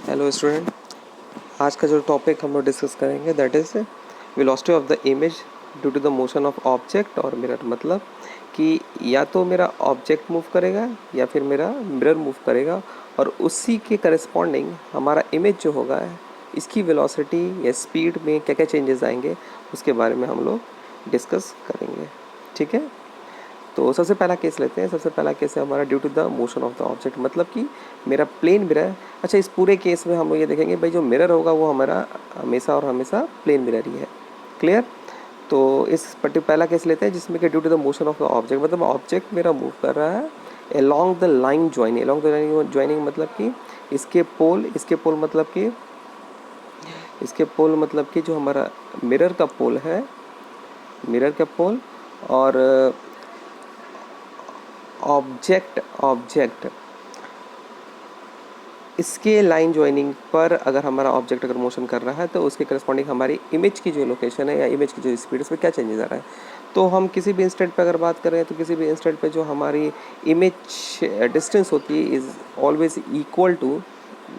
Hello student, आज का जो टॉपिक हम लोग डिस्कस करेंगे that is velocity of the image due to the motion of object और मिरर। मतलब कि या तो मेरा ऑब्जेक्ट मूव करेगा या फिर मेरा मिरर मूव करेगा और उसी के करस्पॉन्डिंग हमारा इमेज जो होगा इसकी वेलोसिटी या स्पीड में क्या क्या चेंजेस आएंगे उसके बारे में हम लोग डिस्कस करेंगे। ठीक है, तो सबसे पहला केस लेते हैं। सबसे पहला केस है हमारा due to the motion of the object, मतलब कि मेरा प्लेन मिरर। अच्छा, इस पूरे केस में हम लोग ये देखेंगे भाई जो मिरर होगा वो हमारा हमेशा और हमेशा प्लेन मिरर ही है। क्लियर? तो इस पहला केस लेते हैं जिसमें कि due to the motion of the object, मतलब ऑब्जेक्ट मेरा मूव कर रहा है along the line joining. Along the line joining मतलब कि इसके पोल मतलब कि जो हमारा मिरर का पोल है, मिरर का पोल और ऑब्जेक्ट इसके लाइन ज्वाइनिंग पर अगर हमारा ऑब्जेक्ट अगर मोशन कर रहा है तो उसके करस्पॉन्डिंग हमारी इमेज की जो लोकेशन है या इमेज की जो स्पीड है उसमें क्या चेंजेस आ रहा है। तो हम किसी भी इंस्टेंट पे अगर बात करें तो किसी भी इंस्टेंट पे जो हमारी इमेज डिस्टेंस होती है is always equal to,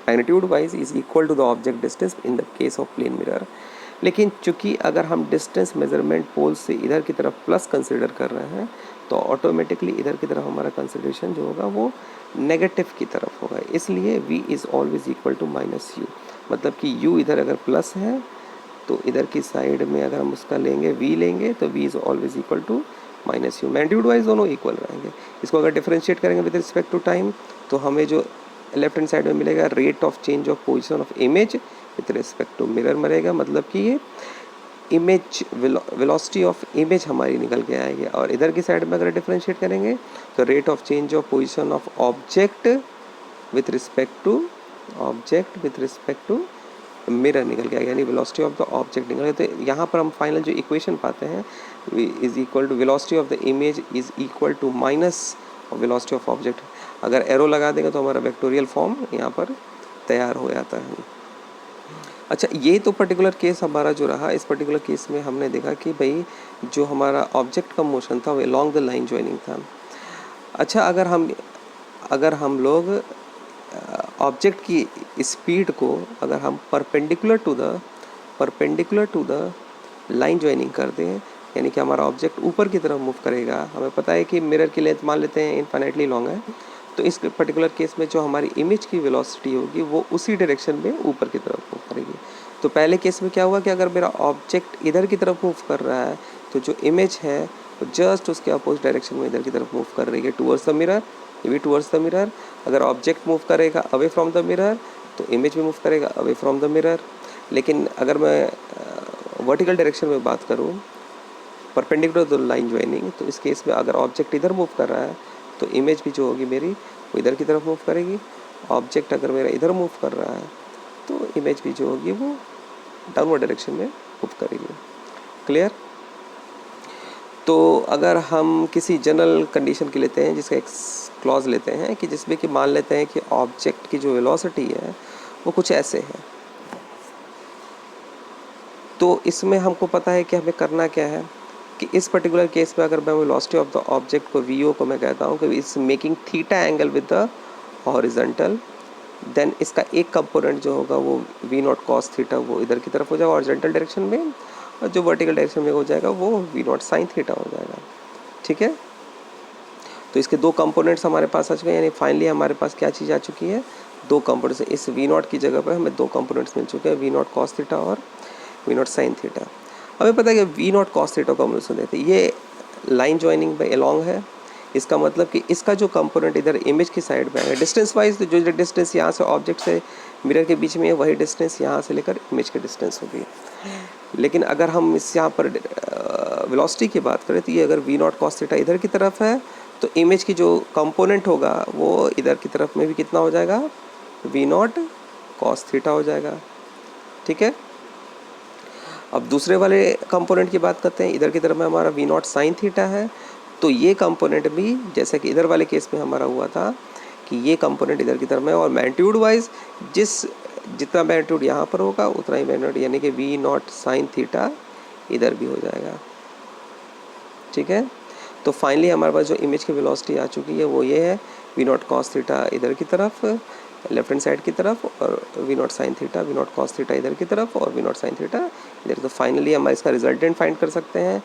magnitude wise is equal to the object distance in the case of plane mirror. लेकिन चूंकि अगर हम डिस्टेंस मेजरमेंट पोल से इधर की तरफ प्लस कंसिडर कर रहे हैं तो ऑटोमेटिकली इधर की तरफ हमारा कंसिडरेशन जो होगा वो नेगेटिव की तरफ होगा। इसलिए v is always equal to minus u, मतलब कि u इधर अगर प्लस है तो इधर की साइड में अगर हम उसका लेंगे v लेंगे तो v is always equal to minus u. Magnitude wise दोनों इक्वल रहेंगे। इसको अगर डिफरेंशिएट करेंगे विद रिस्पेक्ट टू टाइम तो हमें जो लेफ्ट हैंड साइड में मिलेगा rate of change of position of image with respect to mirror मिलेगा। मतलब कि ये इमेज वेलोसिटी ऑफ इमेज हमारी निकल के आएगी। और इधर की साइड में अगर डिफरेंशिएट करेंगे तो rate of change of position of object with respect to mirror निकल के आएगा, यानी वेलोसिटी ऑफ द ऑब्जेक्ट निकल गया। तो यहाँ पर हम फाइनल जो इक्वेशन पाते हैं is equal to velocity of the image is equal to minus velocity of object. अगर एरो लगा देंगे तो हमारा वेक्टोरियल फॉर्म यहाँ पर तैयार हो जाता है। अच्छा, ये तो पर्टिकुलर केस हमारा जो रहा, इस पर्टिकुलर केस में हमने देखा कि भाई जो हमारा ऑब्जेक्ट का मोशन था वो अलॉन्ग द लाइन ज्वाइनिंग था। अच्छा, अगर हम लोग ऑब्जेक्ट की स्पीड को अगर हम perpendicular to the line joining कर दें, यानी कि हमारा ऑब्जेक्ट ऊपर की तरफ मूव करेगा। हमें पता है कि मिरर की लेंथ मान लेते हैं इनफाइनाइटली लॉन्ग है, तो इस पर्टिकुलर केस में जो हमारी इमेज की वेलोसिटी होगी वो उसी डायरेक्शन में ऊपर की तरफ मूव करेगी। तो पहले केस में क्या हुआ कि अगर मेरा ऑब्जेक्ट इधर की तरफ मूव कर रहा है तो जो इमेज है वो जस्ट उसके अपोजिट डायरेक्शन में इधर की तरफ मूव कर रही है टूवर्ड्स द मिरर, ये भी टूवर्ड्स द मिरर। अगर ऑब्जेक्ट मूव करेगा अवे फ्रॉम द मिरर तो इमेज भी मूव करेगा अवे फ्रॉम द मिरर। लेकिन अगर मैं वर्टिकल डायरेक्शन में बात करूँ, परपेंडिकुलर टू लाइन ज्वाइनिंग, तो इस केस में अगर ऑब्जेक्ट इधर मूव कर रहा है तो इमेज भी जो होगी मेरी वो इधर की तरफ मूव करेगी। ऑब्जेक्ट अगर मेरा इधर मूव कर रहा है तो इमेज भी जो होगी वो डाउनवर्ड डायरेक्शन में मूव करेगी। क्लियर? तो अगर हम किसी जनरल कंडीशन की लेते हैं, जिसका एक क्लॉज लेते हैं कि जिसमें कि मान लेते हैं कि ऑब्जेक्ट की जो वेलोसिटी है वो कुछ ऐसे है, तो इसमें हमको पता है कि हमें करना क्या है कि इस पर्टिकुलर केस में अगर मैं वेलोसिटी ऑफ द ऑब्जेक्ट को वी को मैं कहता हूँ कि is making theta angle with the horizontal, then इसका एक कंपोनेंट जो होगा वो वी नॉट कॉस थीटा वो इधर की तरफ हो जाएगा हॉरिजॉन्टल डायरेक्शन में, और जो वर्टिकल डायरेक्शन में हो जाएगा वो वी नॉट साइन थीटा हो जाएगा। ठीक है, तो इसके दो कंपोनेंट्स हमारे पास आ चुके हैं, यानी फाइनली हमारे पास क्या चीज़ आ चुकी है, दो कंपोनेंट्स। इस वी नॉट की जगह पर हमें दो कंपोनेंट्स मिल चुके हैं, वी नॉट कॉस थीटा और वी नॉट साइन थीटा। हमें पता है कि वी नॉट कॉस थीटा को हम लोग देते हैं, ये लाइन ज्वाइनिंग में अलॉन्ग है। इसका मतलब कि इसका जो कंपोनेंट इधर इमेज की साइड में है डिस्टेंस वाइज, तो जो डिस्टेंस यहाँ से ऑब्जेक्ट से मिरर के बीच में है वही डिस्टेंस यहाँ से लेकर इमेज की डिस्टेंस होगी। लेकिन अगर हम इस यहाँ पर वेलोसिटी की बात करें तो ये अगर वी नॉट कॉस थीटा इधर की तरफ है तो इमेज की जो कंपोनेंट होगा वो इधर की तरफ में भी कितना हो जाएगा, वी नॉट कॉस थीटा हो जाएगा। ठीक है, अब दूसरे वाले कंपोनेंट की बात करते हैं। इधर की तरफ में हमारा वी नॉट साइन थीटा है, तो ये कंपोनेंट भी जैसे कि इधर वाले केस में हमारा हुआ था कि ये कंपोनेंट इधर की तरफ में, और मैग्नीट्यूड वाइज जितना मैग्नीट्यूड यहाँ पर होगा उतना ही मैग्नीट्यूड, यानी कि वी नॉट साइन थीटा इधर भी हो जाएगा। ठीक है, तो फाइनली हमारे पास जो इमेज की वेलोसिटी आ चुकी है वो ये है, वी नॉट कॉस थीटा इधर की तरफ लेफ्ट हैंड साइड की तरफ, और v naught sine theta, v naught cos theta इधर की तरफ, और वी नॉट साइन थीटा इधर। तो फाइनली हम इसका रिजल्टेंट फाइंड कर सकते हैं,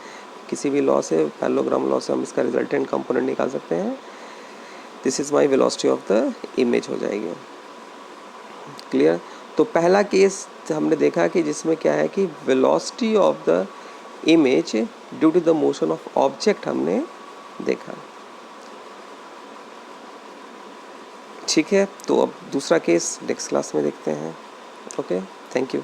किसी भी लॉ से, पैरेललोग्राम लॉ से हम इसका रिजल्टेंट कंपोनेंट निकाल सकते हैं। This is my velocity of the image हो जाएगी। क्लियर। तो पहला केस हमने देखा कि जिसमें क्या है कि velocity of the image due to the motion of object हमने देखा। ठीक है, तो अब दूसरा केस नेक्स्ट क्लास में देखते हैं। Okay, thank you.